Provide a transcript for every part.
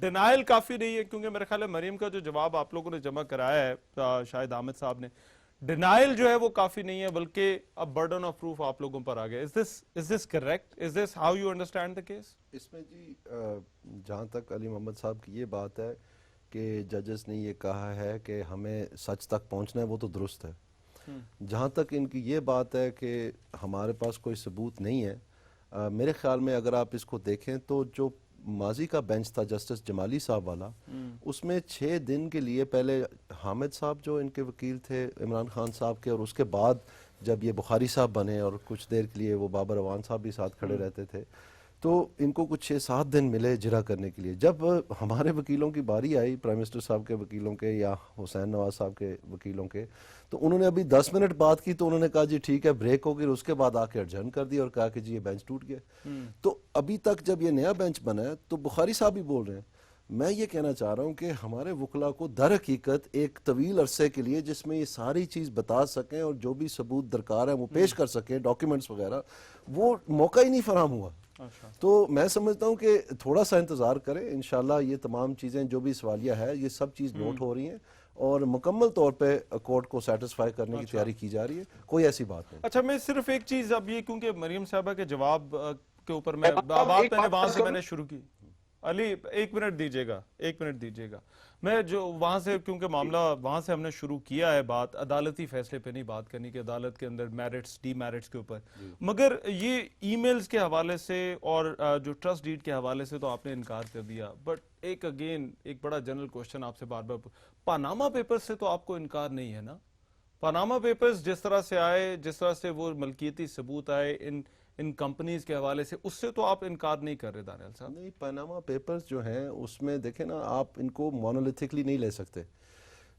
Denial کافی نہیں ہے، کیونکہ میرے خیال ہے مریم کا جو جواب آپ لوگوں نے جمع کرایا ہے شاید حامد صاحب نے، ڈینائل جو ہے وہ کافی نہیں ہے، بلکہ اب برڈن آف پروف آپ لوگوں پر آ گیا. Is this cricket? Is this how you understand the case? اس میں جی جہاں تک علی محمد صاحب کی یہ بات ہے کہ ججز نے یہ کہا ہے کہ ہمیں سچ تک پہنچنا ہے، وہ تو درست ہے. جہاں تک ان کی یہ بات ہے کہ ہمارے پاس کوئی ثبوت نہیں ہے، میرے خیال میں اگر آپ اس کو دیکھیں تو جو ماضی کا بینچ تھا جسٹس جمالی صاحب والا، اس میں 6 دن کے لیے پہلے حامد صاحب جو ان کے وکیل تھے عمران خان صاحب کے، اور اس کے بعد جب یہ بخاری صاحب بنے اور کچھ دیر کے لیے وہ بابر اعوان صاحب بھی ساتھ کھڑے رہتے تھے، تو ان کو کچھ 6-7 دن ملے جرا کرنے کے لیے. جب ہمارے وکیلوں کی باری آئی، پرائم منسٹر صاحب کے وکیلوں کے یا حسین نواز صاحب کے وکیلوں کے، تو انہوں نے ابھی 10 منٹ بات کی تو انہوں نے کہا جی ٹھیک ہے بریک ہوگی، اس کے بعد آ کے ایڈجرن کر دیا اور کہا کہ جی یہ بینچ ٹوٹ گیا. تو ابھی تک جب یہ نیا بینچ بنا ہے تو بخاری صاحب بھی بول رہے ہیں. میں یہ کہنا چاہ رہا ہوں کہ ہمارے وکلاء کو در حقیقت ایک طویل عرصے کے لیے جس میں یہ ساری چیز بتا سکیں اور جو بھی ثبوت درکار ہے وہ پیش کر سکیں، ڈاکیومنٹس وغیرہ، وہ موقع ہی نہیں فراہم ہوا. تو میں سمجھتا ہوں کہ تھوڑا سا انتظار کریں، انشاءاللہ یہ تمام چیزیں جو بھی سوالیہ ہے یہ سب چیز نوٹ ہو رہی ہیں اور مکمل طور پہ کورٹ کو سیٹسفائی کرنے کی تیاری کی جا رہی ہے، کوئی ایسی بات نہیں. اچھا میں صرف ایک چیز اب یہ، کیونکہ مریم صاحبہ کے جواب کے اوپر میں بات وہاں سے میں نے شروع کی. علی ایک منٹ دیجیے گا. میں جو وہاں سے، کیونکہ معاملہ وہاں سے ہم نے شروع کیا ہے بات، عدالتی فیصلے پہ نہیں بات کرنی کہ عدالت کے اندر میرٹس ڈی میرٹس کے اوپر، مگر یہ ای میلز کے حوالے سے اور جو ٹرسٹ ڈیڈ کے حوالے سے تو آپ نے انکار کر دیا، بٹ ایک بڑا جنرل کوشچن آپ سے بار بار، پاناما پیپرز سے تو آپ کو انکار نہیں ہے نا؟ پاناما پیپرز جس طرح سے آئے، جس طرح سے وہ ملکیتی ثبوت آئے ان کمپنیز کے حوالے سے، اس سے تو آپ انکار نہیں کر رہے دانیال صاحب؟ نہیں، پاناما پیپرز جو ہیں اس میں دیکھیں نا، آپ ان کو مونولیتھکلی نہیں لے سکتے.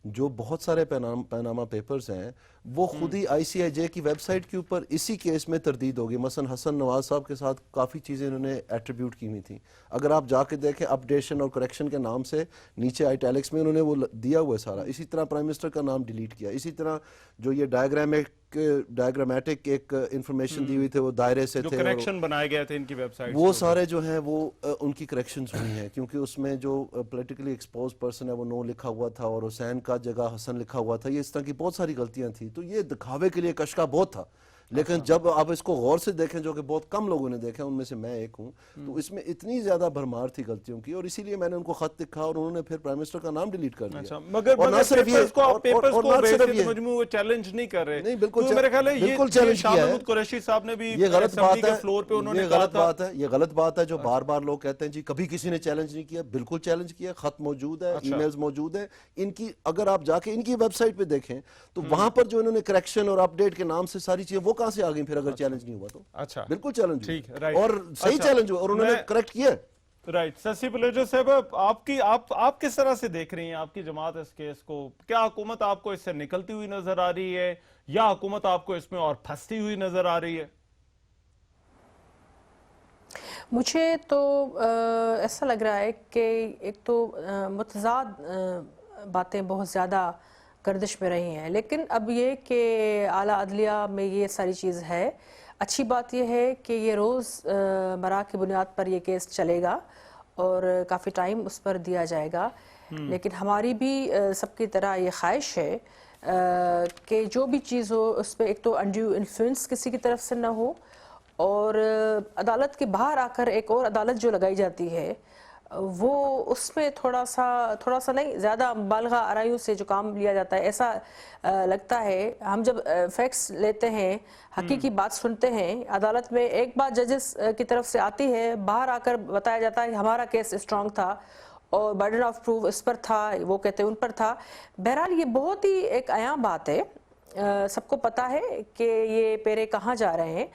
جو بہت سارے پاناما پیپرز ہیں وہ خود ہی آئی سی آئی جے کی ویب سائٹ کے اوپر اسی کیس میں تردید ہوگی. مثلا حسن نواز صاحب کے ساتھ کافی چیزیں انہوں نے ایٹریبیوٹ کی ہوئی تھیں. اگر آپ جا کے دیکھیں اپڈیشن اور کریکشن کے نام سے نیچے آئیٹیلکس میں انہوں نے وہ دیا ہوا ہے سارا. اسی طرح پرائم منسٹر کا نام ڈیلیٹ کیا. اسی طرح جو یہ ڈائیگرامیٹک ایک انفارمیشن دی ہوئی تھے وہ دائرے سے جو تھے، کریکشن بنائے گئے تھے ان کی ویب سائٹ، وہ سارے جو ہیں وہ ان کی کریکشنز ہوئی ہیں، کیونکہ اس میں جو پولیٹیکلی ایکسپوز پرسن ہے وہ نو لکھا ہوا تھا اور حسین کا جگہ حسن لکھا ہوا تھا. یہ اس طرح کی بہت ساری غلطیاں تھیں. تو یہ دکھاوے کے لیے کشکا بہت تھا، لیکن جب آپ اس کو غور سے دیکھیں، جو کہ بہت کم لوگوں نے دیکھا، ان میں سے میں ایک ہوں، تو اس میں اتنی زیادہ بھرمار تھی غلطیوں کی، اور اسی لیے میں نے ان کو خط لکھا اور انہوں نے پھر پرائم منسٹر کا نام ڈیلیٹ کر دیا. مگر پیپرز کو بحیثیت مجموع چیلنج نہیں کر رہے. نہیں، بالکل میرے خیال ہے بالکل چیلنج شاہ کیا ہے. محمود قریشی صاحب نے بھی یہ غلط بات ہے، فلور پہ انہوں نے یہ غلط بات ہے، یہ غلط بات ہے جو بار بار لوگ کہتے ہیں جی کبھی کسی نے چیلنج نہیں کیا. بالکل چیلنج کیا، خط موجود ہے، ای میلز موجود ہیں ان کی. اگر آپ جا کے ان کی ویب سائٹ پہ دیکھیں تو وہاں پر جو انہوں نے کریکشن اور اپ ڈیٹ کے نام سے ساری چیزیں، وہ کہاں سے آ گئیں پھر اگر چیلنج نہیں ہوا تو؟ اچھا بالکل چیلنج ٹھیک اور صحیح چیلنج ہوا اور انہوں نے کریکٹ کیا. رائٹ. سسی پلیجو صاحب، آپ کس طرح سے دیکھ رہی ہیں آپ کی جماعت اس کیس کو؟ کیا حکومت آپ کو اس سے نکلتی ہوئی نظر آ رہی ہے یا حکومت آپ کو اس میں اور پھنستی ہوئی نظر آ رہی ہے؟ مجھے تو ایسا لگ رہا ہے کہ ایک تو متضاد باتیں بہت زیادہ گردش میں رہی ہیں، لیکن اب یہ کہ اعلیٰ عدلیہ میں یہ ساری چیز ہے. اچھی بات یہ ہے کہ یہ روز مرا کی بنیاد پر یہ کیس چلے گا اور کافی ٹائم اس پر دیا جائے گا. لیکن ہماری بھی سب کی طرح یہ خواہش ہے کہ جو بھی چیز ہو اس پہ ایک تو انڈیو انفلوئنس کسی کی طرف سے نہ ہو، اور عدالت کے باہر آ کر ایک اور عدالت جو لگائی جاتی ہے وہ اس میں تھوڑا سا نہیں، زیادہ مبالغہ آرائیوں سے جو کام لیا جاتا ہے ایسا لگتا ہے. ہم جب فیکٹس لیتے ہیں، حقیقی بات سنتے ہیں، عدالت میں ایک بات ججز کی طرف سے آتی ہے، باہر آ کر بتایا جاتا ہے کہ ہمارا کیس اسٹرانگ تھا اور برڈن آف پروف اس پر تھا، وہ کہتے ہیں ان پر تھا. بہرحال یہ بہت ہی ایک عام بات ہے، سب کو پتہ ہے کہ یہ پیرے کہاں جا رہے ہیں،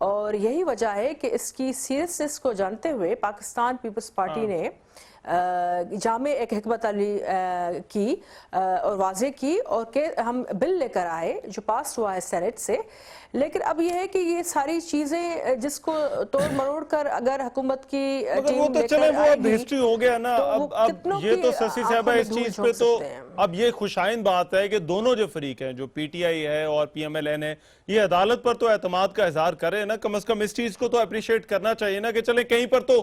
اور یہی وجہ ہے کہ اس کی سیریسنس کو جانتے ہوئے پاکستان پیپلز پارٹی نے جامع ایک حکمت عملی کی اور واضح کی، اور کہ ہم بل لے کر آئے جو پاس ہوا ہے سینٹ سے. لیکن اب یہ ہے کہ یہ ساری چیزیں جس کو توڑ مروڑ کر اگر حکومت کی ٹیم لے کر وہ اب ہسٹری ہو گیا نا. اب یہ تو سسی صاحبہ اس چیز پہ تو اب یہ خوشائند بات ہے کہ دونوں جو فریق ہیں، جو پی ٹی آئی ہے اور پی ایم ایل این ہے، یہ عدالت پر تو اعتماد کا اظہار کرے نا. کم از کم اس چیز کو تو اپریشیٹ کرنا چاہیے نا کہ چلے کہیں پر تو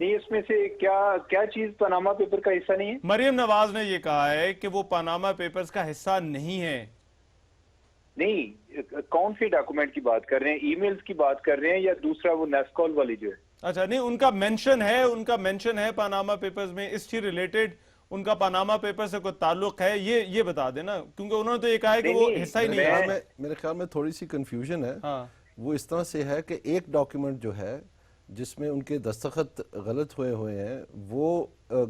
نہیں اس میں سے کیا چیز پاناما پیپر کا حصہ نہیں ہے؟ مریم نواز نے یہ کہا ہے کہ وہ پاناما پیپرز کا حصہ نہیں ہے. نہیں، کون سی ڈاکومنٹ کی بات کر رہے ہیں؟ ای میلز کی بات کر رہے ہیں یا دوسرا وہ نیس کال والی جو ہے؟ اچھا نہیں، ان کا مینشن ہے پاناما پیپرز میں، اس سے ریلیٹڈ ان کا پاناما پیپر سے کوئی تعلق ہے، یہ بتا دینا، کیونکہ انہوں نے تو یہ کہا ہے کہ وہ حصہ ہی نہیں ہے. میرے خیال میں تھوڑی سی کنفیوژن ہے. وہ اس طرح سے ہے کہ ایک ڈاکیومنٹ جو ہے جس میں ان کے دستخط غلط ہوئے ہیں وہ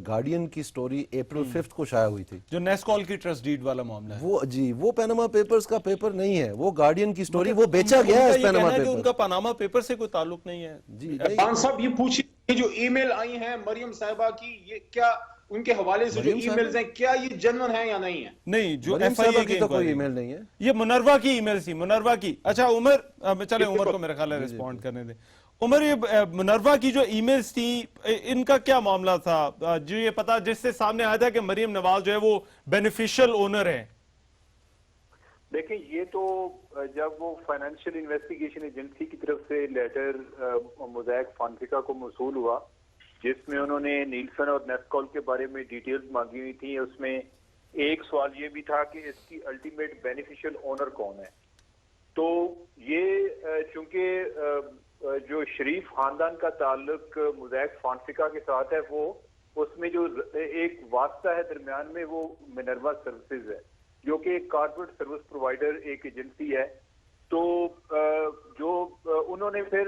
گارڈین کی سٹوری اپریل 5 کو شائع ہوئی تھی، جو نیس کال کی ٹرسٹ ڈیڈ والا معاملہ ہے. وہ پیناما پیپرز کا پیپر نہیں ہے، وہ گارڈین کی سٹوری، وہ بیچا گیا ہے پیناما پیپر. ان کا پاناما پیپر سے کوئی تعلق نہیں ہے. جی خان صاحب یہ پوچھیے، جو ای میل آئی ہیں مریم صاحبہ کی، یہ کیا ان کے حوالے سے جو ای میلز ہیں کیا یہ جنون ہیں یا نہیں ہیں؟ نہیں، جو مریم ایف آئی صاحبہ اے کی تو کوئی ای میل نہیں ہے، یہ منروا کی ای میل تھی، منروا کی. اچھا عمر، چلیں عمر کو میرا خیال ہے ریسپونڈ کرنے دیں. عمر، یہ منروا کی جو ای میلز تھی ان کا کیا معاملہ تھا جو یہ پتا جس سے سامنے آیا تھا کہ مریم نواز جو ہے وہ بینیفیشل اونر ہے؟ دیکھیں یہ تو جب وہ فائنینشیل انویسٹیگیشن ایجنسی کی طرف سے لیٹر موزیک فانفیکا کو موصول ہوا جس میں انہوں نے نیلسن اور نیس کال کے بارے میں ڈیٹیلز مانگی ہوئی تھی، اس میں ایک سوال یہ بھی تھا کہ اس کی الٹیمیٹ بینیفیشل اونر کون ہے. تو یہ چونکہ جو شریف خاندان کا تعلق موزیک فانفیکا کے ساتھ ہے، وہ اس میں جو ایک واسطہ ہے درمیان میں وہ منروا سروسز ہے جو کہ ایک کارپوریٹ سروس پرووائڈر، ایک ایجنسی ہے. تو جو انہوں نے پھر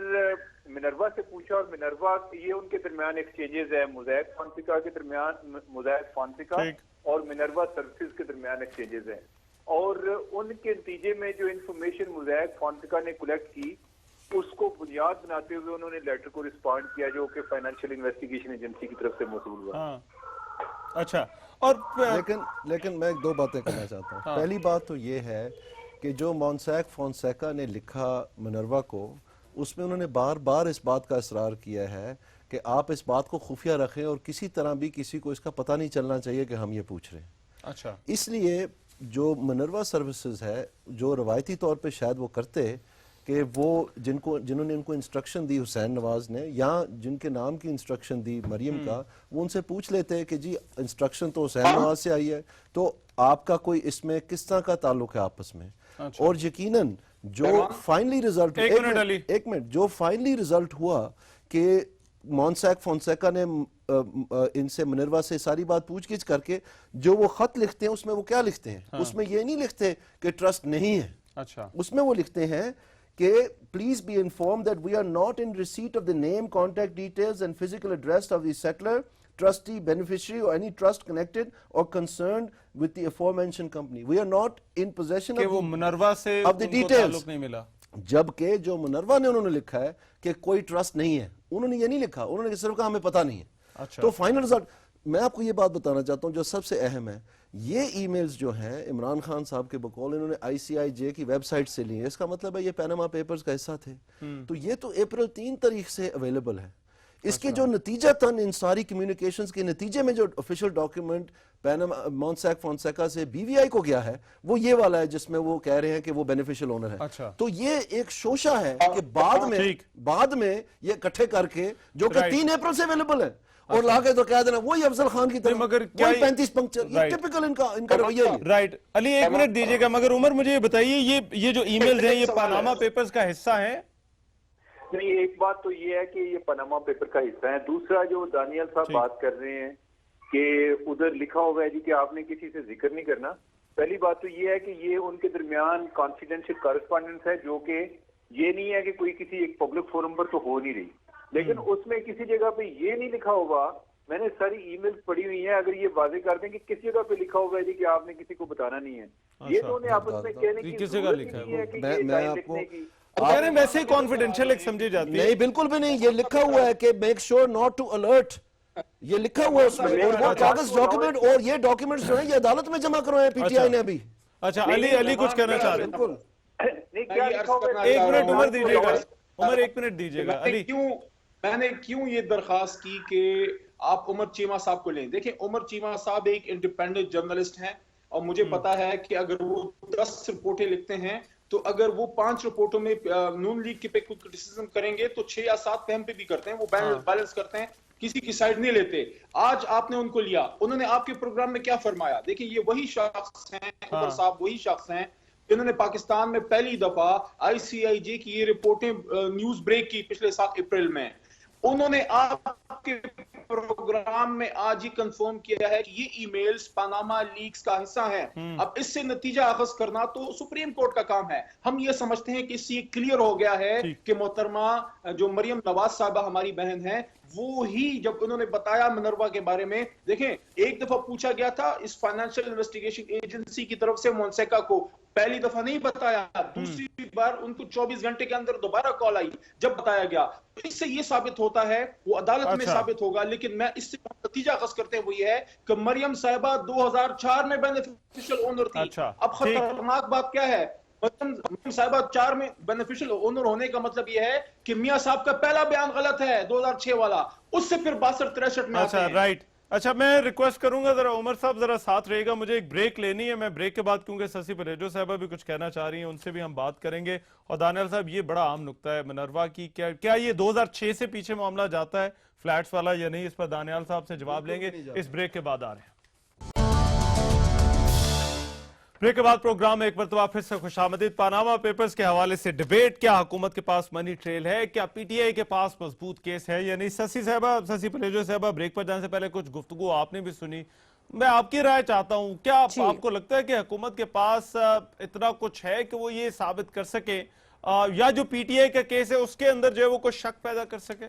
منروا سے پوچھا اور منروا یہ ان کے درمیان ایکسچینجز ہے، موزیک فانفیکا کے درمیان، موزیک فانفیکا اور منروا سروسز کے درمیان ایکسچینجز ہیں. اور ان کے نتیجے میں جو انفارمیشن موزیک فانفیکا نے کلیکٹ کی اس کو بنیاد بناتے ہوئے انہوں نے لیٹر کو رسپونڈ کیا جو کہ فائنینشیل انویسٹیگیشن ایجنسی کی طرف سے موصول ہوا. اچھا، اور لیکن میں 2 باتیں کرنا چاہتا ہوں. پہلی بات تو یہ ہے کہ جو مونسیک فونسیکا نے لکھا منروا کو، اس میں انہوں نے بار بار اس بات کا اصرار کیا ہے کہ آپ اس بات کو خفیہ رکھیں اور کسی طرح بھی کسی کو اس کا پتہ نہیں چلنا چاہیے کہ ہم یہ پوچھ رہے ہیں. اچھا، اس لیے جو منروا سروسز ہے جو روایتی طور پہ شاید وہ کرتے کہ وہ جنہوں نے ان کو انسٹرکشن دی حسین نواز نے یا جن کے نام کی انسٹرکشن دی مریم کا، وہ ان سے پوچھ لیتے کہ جی انسٹرکشن تو حسین نواز سے آئی ہے تو آپ کا کوئی اس میں کس طرح کا تعلق ہے آپس میں. اور یقیناً جو فائنلی رزلٹ ایک منٹ جو فائنلی رزلٹ ہوا کہ مونسیک فونسیکا نے ان سے منروا سے ساری بات پوچھ گچھ کر کے جو وہ خط لکھتے ہیں اس میں وہ کیا لکھتے ہیں؟ اس میں یہ نہیں لکھتے کہ ٹرسٹ نہیں ہے. اچھا، اس میں وہ لکھتے ہیں کہ please be inform that we are not in receipt of the name, contact details and physical address of the settlor, trustee, beneficiary or any trust connected or concerned with the aforementioned company. We are not in possession کہ وہ منروا سے of the ان کو details. تعلق نہیں ملا. جبکہ جو منروا نے انہوں نے لکھا ہے کہ کوئی ٹرسٹ نہیں ہے، انہوں نے یہ نہیں لکھا، انہوں نے صرف کہا ہمیں پتہ نہیں ہے. تو فائنل رزلٹ میں آپ کو یہ بات بتانا چاہتا ہوں جو سب سے اہم ہے، یہ ای میلز جو ہیں عمران خان صاحب کے بقول انہوں نے آئی سی آئی جے کی ویب سائٹ سے لی ہیں. اس کا مطلب ہے یہ پیناما پیپرز کا حصہ تھے. تو یہ تو اپریل 3 تاریخ سے اویلیبل ہے. اس کے جو نتیجہ تن ان ساری کمیونیکیشنز کے نتیجے میں جو آفیشیل ڈاکیومنٹ مونسیک فونسیکا سے بی وی آئی کو گیا ہے وہ یہ والا ہے جس میں وہ کہہ رہے ہیں کہ وہ بینیفیشل اونر ہے. تو یہ ایک شوشہ ہے کہ بعد میں یہ اکٹھے کر کے جو کہ 3 اپریل سے اویلیبل ہے اور لا کے تو کہہ دینا وہی افضل خان کی طرح مگر 35 پنکچر، یہ ٹپیکل ان کا رویہ ہے. رائٹ علی، ایک منٹ دیجیے گا. مگر عمر مجھے یہ بتائیے یہ جو ای میلز ہیں یہ پاناما پیپرز کا حصہ ہیں؟ نہیں، ایک بات تو یہ ہے کہ یہ پاناما پیپر کا حصہ ہے. دوسرا جو دانیال صاحب بات کر رہے ہیں کہ ادھر لکھا ہوا ہے جی کہ آپ نے کسی سے ذکر نہیں کرنا، پہلی بات تو یہ ہے کہ یہ ان کے درمیان کانفیڈینشیل کارسپونڈنس ہے جو کہ یہ نہیں ہے کہ کوئی کسی ایک پبلک فورم پر تو ہو نہیں رہی. لیکن اس میں کسی جگہ پہ یہ نہیں لکھا ہوگا، میں نے ساری ای میل پڑھی ہوئی ہیں، اگر یہ واضح کر دیں کہ کس جگہ پہ لکھا ہوگا جی کہ آپ نے کسی کو بتانا نہیں ہے. یہ تو انہیں آپس میں کہنے کی ضرورت نہیں ہے کہ یہ ٹائم لکھنے کی. ویسے ہی کانفیڈینشیل ایک سمجھی جاتی ہے. نہیں، بالکل بھی نہیں. یہ لکھا ہوا ہے کہ make sure not to alert, یہ لکھا ہوا ہے اس میں. اور وہ کاغذ ڈاکیومنٹ اور یہ ڈاکیومنٹس جو ہیں یہ عدالت میں جمع کروائے پی ٹی آئی نے ابھی. اچھا علی کچھ کہنا چاہ رہے ہیں؟ بالکل. ایک منٹ عمر دیجیے گا. عمر ایک منٹ دیجیے گا. علی، میں نے کیوں یہ درخواست کی کہ آپ عمر چیمہ صاحب کو لیں. دیکھیں عمر چیمہ صاحب ایک انڈیپینڈنٹ جرنلسٹ ہیں اور مجھے پتا ہے کہ اگر وہ 10 رپورٹیں لکھتے ہیں تو اگر وہ 5 رپورٹوں میں نون لیگ کے پہ کوئی کرٹیسزم کریں گے تو 6 یا 7 پہ ہم پہ بھی کرتے ہیں، وہ بیلنس کرتے ہیں. کسی کی سائڈ نہیں لیتے. آج آپ نے ان کو لیا, انہوں نے آپ کے پروگرام میں کیا فرمایا؟ دیکھیں یہ وہی شخص ہیں, عمر صاحب وہی شخص ہیں جنہوں نے پاکستان میں پہلی دفعہ آئی سی آئی جے کی یہ رپورٹیں نیوز بریک کی پچھلے سال اپریل میں. انہوں نے آپ کے پروگرام میں آج ہی کنفرم کیا ہے کہ یہ ای میلز پاناما لیکس کا حصہ ہیں. اب اس سے نتیجہ اخذ کرنا تو سپریم کورٹ کا کام ہے. ہم یہ سمجھتے ہیں کہ اس سے یہ کلیئر ہو گیا ہے کہ محترمہ جو مریم نواز صاحبہ ہماری بہن ہیں, وہ ہی جب انہوں نے بتایا منروا کے بارے میں, دیکھیں ایک دفعہ پوچھا گیا تھا اس فائنینشیل انویسٹیگیشن ایجنسی کی طرف سے مونسیکا کو, پہلی دفعہ نہیں بتایا, دوسری بار ان کو 24 گھنٹے کے اندر دوبارہ کال آئی جب بتایا گیا. اس سے یہ ثابت ہوتا ہے, وہ عدالت میں ثابت ہوگا, لیکن میں اس سے نتیجہ اخذ کرتے ہیں وہ یہ ہے کہ مریم صاحبہ 2004 میں بینیفیشل اونر تھی. اب خطرناک بات کیا ہے, مریم صاحبہ 4 میں بینیفیشل اونر ہونے کا مطلب یہ ہے کہ میاں صاحب کا پہلا بیان غلط ہے 2006 والا, اس سے پھر 62-63 میں آتے ہیں. رائٹ. اچھا میں ریکویسٹ کروں گا ذرا عمر صاحب ذرا ساتھ رہے گا, مجھے ایک بریک لینی ہے. میں بریک کے بعد کیونکہ سسی پریجو صاحبہ بھی کچھ کہنا چاہ رہی ہیں, ان سے بھی ہم بات کریں گے. اور دانیال صاحب یہ بڑا عام نکتہ ہے منروا کی, کیا یہ 2006 سے پیچھے معاملہ جاتا ہے فلیٹس والا یا نہیں, اس پر دانیال صاحب سے جواب لیں گے. اس بریک کے بعد آ رہے ہیں. بریک کے بعد پروگرام میں ایک مرتبہ پھر سے خوش آمدید. پاناما پیپرز کے حوالے سے ڈیبیٹ, کیا حکومت کے پاس منی ٹریل ہے, کیا پی ٹی آئی کے پاس مضبوط کیس ہے یا نہیں. سسی پریجو صاحبہ, بریک پر جانے سے پہلے کچھ گفتگو آپ نے بھی سنی, میں آپ کی رائے چاہتا ہوں. کیا آپ کو لگتا ہے کہ حکومت کے پاس اتنا کچھ ہے کہ وہ یہ ثابت کر سکے, یا جو پی ٹی آئی کا کیس ہے اس کے اندر جو ہے وہ کچھ شک پیدا کر سکے؟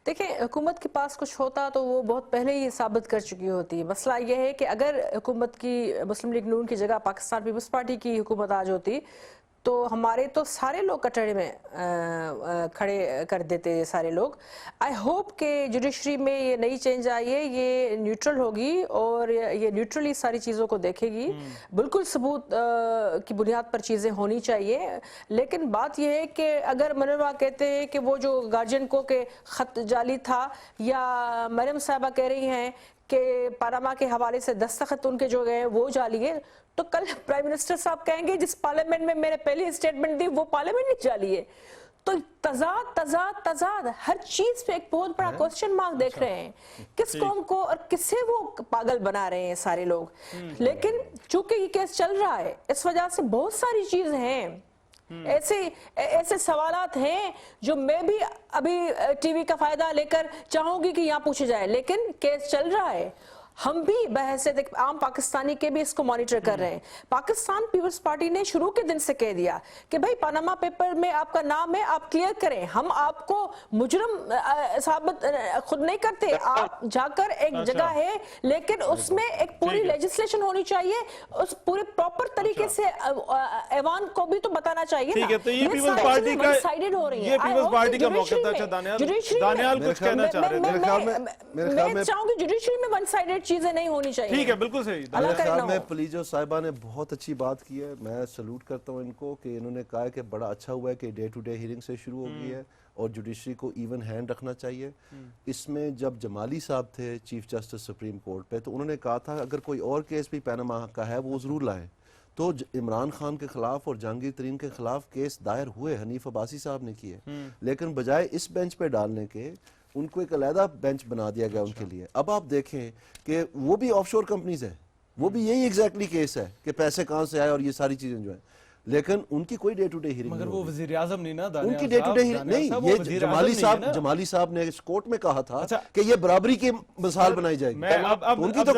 دیکھیں حکومت کے پاس کچھ ہوتا تو وہ بہت پہلے ہی ثابت کر چکی ہوتی. مسئلہ یہ ہے کہ اگر حکومت کی مسلم لیگ نون کی جگہ پاکستان پیپلز پارٹی کی حکومت آج ہوتی تو ہمارے تو سارے لوگ کٹڑے میں کھڑے کر دیتے سارے لوگ. آئی ہوپ کہ جوڈیشری میں یہ نئی چینج آئی ہے, یہ نیوٹرل ہوگی اور یہ نیوٹرلی ساری چیزوں کو دیکھے گی. بالکل ثبوت کی بنیاد پر چیزیں ہونی چاہیے. لیکن بات یہ ہے کہ اگر منروا کہتے ہیں کہ وہ جو گارجین کو کہ خط جعلی تھا, یا مریم صاحبہ کہہ رہی ہیں کہ پاناما کے حوالے سے دستخط ان کے جو گئے وہ جعلی ہے, تو کل پرائم منسٹر صاحب کہیں گے جس پارلیمنٹ میں میں نے پہلی اسٹیٹمنٹ دی وہ پارلیمنٹ ہی جعلی ہے. تو تضاد ہر چیز پہ ایک بہت بڑا کوسچن مارک دیکھ رہے ہیں, کس قوم کو اور کس سے وہ پاگل بنا رہے ہیں سارے لوگ. لیکن چونکہ یہ کیس چل رہا ہے اس وجہ سے بہت ساری چیزیں ہیں, ایسے سوالات ہیں جو میں بھی ابھی ٹی وی کا فائدہ لے کر چاہوں گی کہ یہاں پوچھے جائے. لیکن کیس چل رہا ہے, ہم بھی بحیثیت عام پاکستانی کے بھی اس کو مانیٹر کر رہے ہیں. پاکستان پیپلز پارٹی نے شروع کے دن سے کہہ دیا کہ بھائی پاناما پیپر میں آپ کا نام ہے, آپ کلیئر کریں, ہم آپ کو مجرم ثابت خود نہیں کرتے. آپ جا کر ایک جگہ ہے, لیکن اس میں ایک پوری لیجسلیشن ہونی چاہیے, اس پورے پراپر طریقے سے ایوان کو بھی تو بتانا چاہیے. ٹھیک ہے, تو یہ پیپلز پارٹی کا یہ پیپلز پارٹی کا موقف تھا. اچھا دانیال کچھ کہنا چاہ رہے تھے. میں چاہوں گی جوڈیشری میں ون سائیڈڈ چیزیں نہیں ہونی چاہیے. ٹھیک ہے, بالکل صحیح. میرے خیال میں پلیجو صاحبہ نے بہت اچھی بات کی ہے, میں سلوٹ کرتا ہوں ان کو کہ انہوں نے کہا کہ بڑا اچھا ہوا ہے کہ ڈے ٹو ڈے ہیرنگ سے شروع ہو گئی ہے اور جوڈیشری کو ایون ہینڈ رکھنا چاہیے. اس میں جب جمالی صاحب تھے چیف جسٹس سپریم کورٹ پہ, تو انہوں نے کہا تھا اگر کوئی اور کیس بھی پاناما کا ہے وہ ضرور لائیں. تو عمران خان کے خلاف اور جہانگیر ترین کے خلاف کیس دائر ہوئے, حنیف عباسی صاحب نے کیے, لیکن بجائے اس بینچ پہ ڈالنے کے ان کو ایک علیحدہ بینچ بنا دیا گیا ان کے لیے. اب آپ دیکھیں کہ وہ بھی آف شور کمپنیز ہیں, وہ بھی یہی ایگزیکٹلی کیس ہے کہ پیسے کہاں سے آئے اور یہ ساری چیزیں جو ہیں, لیکن ان کی کوئی ڈے ٹو ڈے ہیرنگ مگر نہیں وہ ہوگی. وزیر اعظم نہیں نا, ان کی ڈے ٹو ڈے ہیرنگ نہیں, یہ جمالی صاحب نے اس کورٹ میں کہا تھا کہ یہ برابری کی مثال بنائی جائے گی. ان کی تو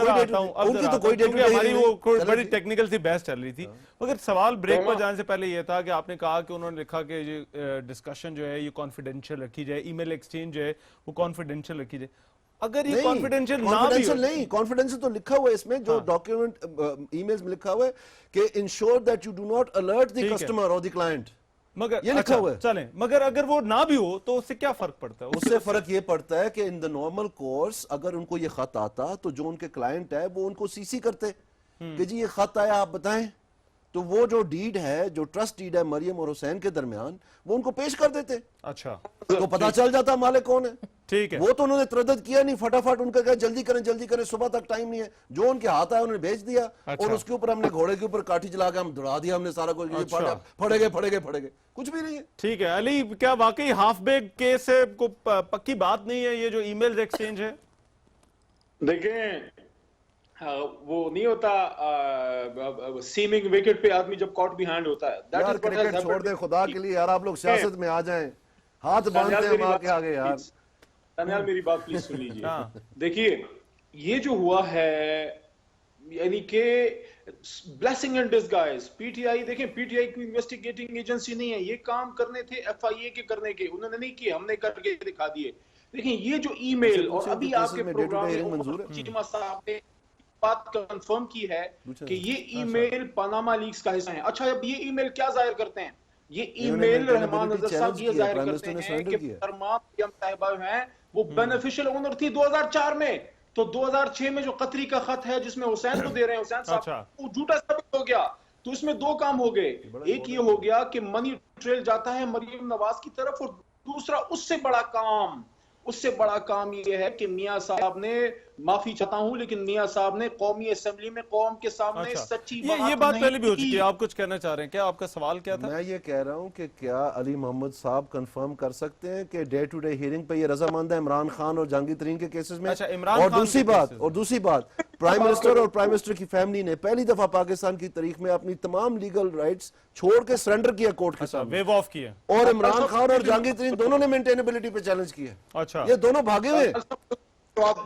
کوئی ڈے ٹو ڈے ہماری وہ بڑی ٹیکنیکل سی بحث چل رہی تھی. مگر سوال بریک پر جانے سے پہلے یہ تھا کہ آپ نے کہا کہ انہوں نے لکھا کہ یہ ڈسکشن جو ہے یہ کانفیڈینشیل رکھی جائے, ای میل ایکسچینج جو ہے وہ کانفیڈینشیل رکھی جائے. اگر یہ کانفیڈینشیل نہ بھی ہو, نہیں کانفیڈینشیل تو لکھا ہوا ہے اس میں, جو ڈاکیومنٹ ای میلز میں لکھا ہوا ہے کہ ensure that you do not alert the customer اور دی کلائنٹ, مگر یہ لکھا ہوا ہے. چلیں, مگر اگر وہ نہ بھی ہو تو اس سے کیا فرق پڑتا ہے؟ اس سے فرق یہ پڑتا ہے کہ ان دا نارمل کورس اگر ان کو یہ خط آتا تو جو ان کے کلائنٹ ہے وہ ان کو سی سی کرتے کہ جی یہ خط آیا آپ بتائیں, تو وہ جو ڈیڈ ہے, جو ٹرسٹ ڈیڈ ہے مریم اور حسین کے درمیان, وہ ان کو پیش کر دیتے, اچھا تو پتہ چل جاتا مالک کون ہے. ٹھیک ہے, وہ تو انہوں نے تردد کیا نہیں, فٹافٹ ان کا کہا جلدی کریں, صبح تک ٹائم نہیں ہے, جو ان کے ہاتھ آیا انہوں نے بھیج دیا, اور اس کے اوپر ہم نے گھوڑے کے اوپر کاٹھی چلا کے ہم دوڑا دیا, ہم نے سارا کچھ پھڑے گئے, کچھ بھی نہیں ہے. ٹھیک ہے. علی, کیا واقعی ہاف بیک کیس ہے, کو پکی بات نہیں ہے یہ جو ای میل ایکسچینج ہے؟ دیکھیں وہ نہیں ہوتا سیمنگ وکٹ پہ آدمی جب کاٹ بھی ہینڈ ہوتا ہے. یار کرکٹ چھوڑ دیں خدا کے لیے یار, آپ لوگ سیاست میں آ جائیں, ہاتھ باندھتے ہیں ہم آ کے یار. دانیال میری بات پلیز سن لیجیے. دیکھیے یہ جو ہوا ہے یعنی کہ blessing and disguise. P T I دیکھیں, پی ٹی آئی کوئی انویسٹیگیٹنگ ایجنسی نہیں ہے, یہ کام کرنے تھے ایف آئی اے کے کرنے کے, انہوں نے نہیں کیے, ہم نے کر کے دکھا دیے. دیکھیں یہ جو ای میل, اور ابھی آپ کے پروگرام میں چیمہ صاحب نے بات کنفرم کی ہے کہ یہ ای میل پاناما لیکس کا حصہ ہیں. اچھا اب یہ ای میل کیا ظاہر کرتے ہیں؟ یہ ای میل رحمان نظر صاحب یہ ظاہر کرتے ہیں کہ تمام پی ایم صاحبہ ہیں وہ بینیفیشل اونر تھی 2004 میں, تو 2006 میں جو قطری کا خط ہے جس میں حسین کو دے رہے ہیں, حسین صاحب وہ جھوٹا ثابت ہو گیا. تو اس میں دو کام ہو گئے, ایک یہ ہو گیا کہ منی ٹریل جاتا ہے مریم نواز کی طرف, اور دوسرا اس سے بڑا کام یہ ہے کہ میاں صاحب نے, معافی چاہتا ہوں لیکن میاں صاحب نے قومی اسمبلی میں قوم کے سامنے سچی یہ بات پہلے بھی ہو چکی ہے. آپ کچھ کہنا چاہ رہے ہیں کیا؟ آپ کا سوال کیا تھا؟ میں یہ کہہ رہا ہوں کہ کیا علی محمد صاحب کنفرم کر سکتے ہیں کہ ڈے ٹو ڈے ہیئرنگ پہ یہ رضامند ہے عمران خان اور جہانگیر ترین کے کیسز میں؟ اور دوسری بات پرائم منسٹر اور پرائم منسٹر کی فیملی نے پہلی دفعہ پاکستان کی تاریخ میں اپنی تمام لیگل رائٹس چھوڑ کے سرنڈر کیا کورٹ کے سامنے, ویو آف کیا, اور عمران خان اور جہانگیر ترین دونوں نے مینٹینیبلٹی پہ چیلنج کیا. اچھا یہ دونوں بھاگے ہوئے,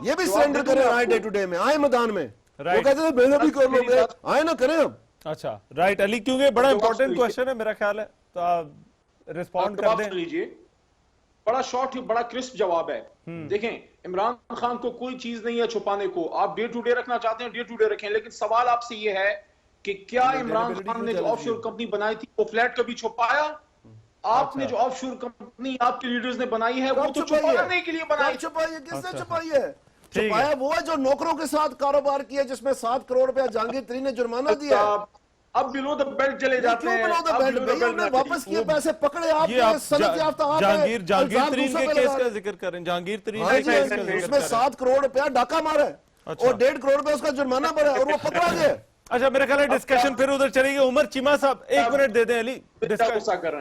یہ بھی سرنڈر کریں, آئے ڈے ٹو ڈے میں, آئے میدان میں. وہ کہتے ہیں میں بھی کر لو گے, آئے نہ کریں ہم. اچھا رائٹ علی, کیونکہ بڑا امپورٹنٹ کوشچن ہے میرا خیال ہے, تو آپ ریسپونڈ کر دیں. بڑا شارٹ, بڑا کرسپ جواب ہے. دیکھیں عمران خان کو کوئی چیز نہیں ہے چھپانے کو, آپ ڈے ٹو ڈے رکھنا چاہتے ہیں ڈے ٹو ڈے رکھیں, لیکن سوال آپ سے یہ ہے کہ کیا عمران خان نے جو آف شور کمپنی بنائی تھی وہ فلیٹ کبھی چھپایا؟ آپ نے جو آف شور کمپنی آپ کے لیڈرز نے بنائی ہے وہ تو چھپانے کے لیے بنائی. چھپائی کس نے چھپائی ہے؟ چھپایا وہ ہے جو نوکروں کے ساتھ کاروبار کیا جس میں 7 کروڑ روپیہ جہانگیر ترین نے جرمانہ دیا. اب بلو دا بیلٹ چلے جاتے ہیں, کیوں بلو دا بیلٹ؟ بھئی انہوں نے واپس کیے پیسے, پکڑے آپ یہ نے سنت یافتہ آپ جہانگیر ترین کے کیس کا ذکر کریں, جہانگیر ترین کے کیس کا ذکر کریں, اس میں 7 کروڑ روپیہ ڈاکہ مارا ہے اور 1.5 کروڑ روپیہ اس کا جرمانہ بھرا ہے اور وہ پکڑا گیا. اچھا میرا خیال ہے ڈسکشن پھر ادھر چلے گی. عمر چیمہ صاحب 1 منٹ دے دیں علی,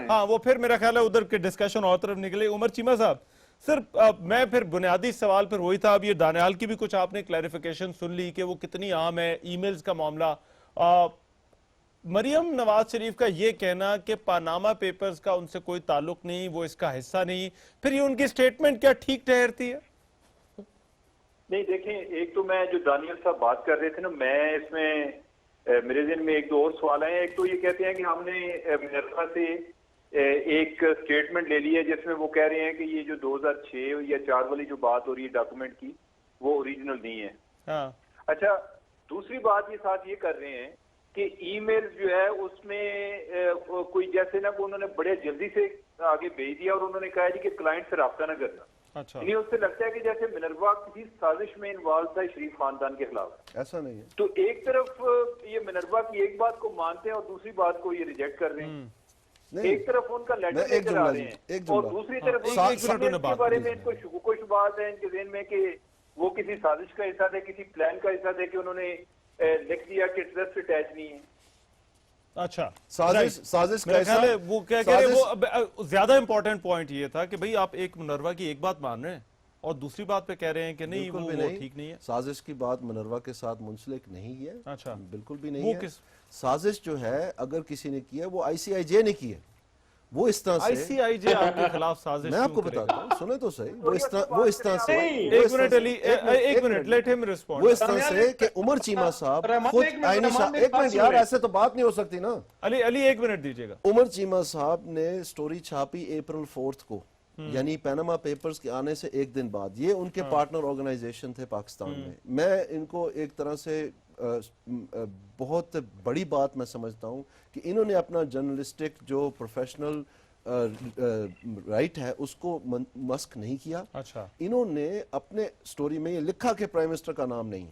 ہاں وہ پھر میرا خیال ہے ادھر کے ڈسکشن اور طرف نکلے. عمر چیمہ صاحب صرف میں پھر بنیادی سوال پھر وہی تھا, اب یہ دانیال کی بھی کچھ آپ نے کلیریفیکیشن سن لی کہ وہ کتنی عام ہے, ای میلز کا معاملہ. مریم نواز شریف کا یہ کہنا کہ پاناما پیپرز کا ان سے کوئی تعلق نہیں, وہ اس کا حصہ نہیں, پھر یہ ان کی سٹیٹمنٹ کیا ٹھیک ٹھہرتی ہے؟ نہیں دیکھیں, ایک تو میں جو دانیال صاحب بات کر رہے تھے نا, میں اس میں میرے ذہن میں ایک دو اور سوال ہیں. ایک تو یہ کہتے ہیں کہ ہم نے منروا سے ایک سٹیٹمنٹ لے لی ہے جس میں وہ کہہ رہے ہیں کہ یہ جو 2006 یا 4 والی جو بات ہو رہی ہے ڈاکومنٹ کی وہ اوریجنل نہیں ہے. اچھا دوسری بات یہ ساتھ یہ کر رہے ہیں کہ ای میل جو ہے اس میں کوئی جیسے نا انہوں نے بڑے جلدی سے آگے بھیج دیا اور انہوں نے کہا جی کہ کلائنٹ سے رابطہ نہ کرنا. یعنی اس سے لگتا ہے کہ جیسے منروا کسی سازش میں انوالو تھا شریف خاندان کے خلاف. ایسا نہیں ہے. تو ایک طرف یہ منروا کی ایک بات کو مانتے ہیں اور دوسری بات کو یہ ریجیکٹ کر رہے ہیں. ایک طرف ان کا لیٹر لے کر آ رہے ہیں اور دوسری طرف کے بارے میں ان کو شکوک و شبہات ہیں ان کے ذہن میں کہ وہ کسی سازش کا حصہ تھے, کسی پلان کا حصہ تھے کہ انہوں نے لکھ دیا کہ ٹرسٹ اٹیچ نہیں ہے. اچھا سازش کا حصہ ہے وہ کہہ رہے, وہ زیادہ امپورٹنٹ پوائنٹ یہ تھا کہ بھئی آپ ایک منروا کی ایک بات مان رہے ہیں اور دوسری بات پہ کہہ رہے ہیں کہ نہیں وہ ٹھیک نہیں ہے. سازش کی بات منروا کے ساتھ منسلک نہیں ہے. اچھا بالکل بھی نہیں ہے. سازش جو ہے اگر کسی نے کیا وہ آئی سی آئی جے نے کی ہے. وہ اس طرح سے آئی سی آئی جے آپ کے خلاف سازش میں آپ کو بتاتا ہوں, سنیں تو صحیح. وہ اس طرح سے ایک منٹ لیٹ ہم ریسپونڈ. وہ اس طرح سے کہ عمر چیمہ صاحب خود آئینی صاحب, ایک منٹ یار ایسے تو بات نہیں ہو سکتی نا. علی 1 منٹ دیجیے گا. عمر چیمہ صاحب نے سٹوری چھاپی اپریل 4 کو, یعنی پیناما پیپرز کے آنے سے 1 دن بعد. یہ ان کے پارٹنر آرگنائزیشن تھے پاکستان میں. میں ان کو ایک طرح سے بہت بڑی بات میں سمجھتا ہوں کہ انہوں نے اپنا جرنلسٹک جو پروفیشنل رائٹ ہے اس کو مسک نہیں کیا. اچھا انہوں نے اپنے سٹوری میں یہ لکھا کہ پرائم منسٹر کا نام نہیں ہے,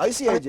ICIJ,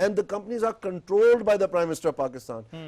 and the companies are controlled by the Prime Minister of Pakistan.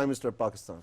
Minister of Pakistan.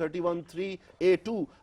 31(3)(a)(2)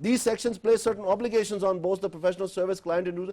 These sections place certain obligations on both the professional service client and user.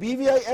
BVI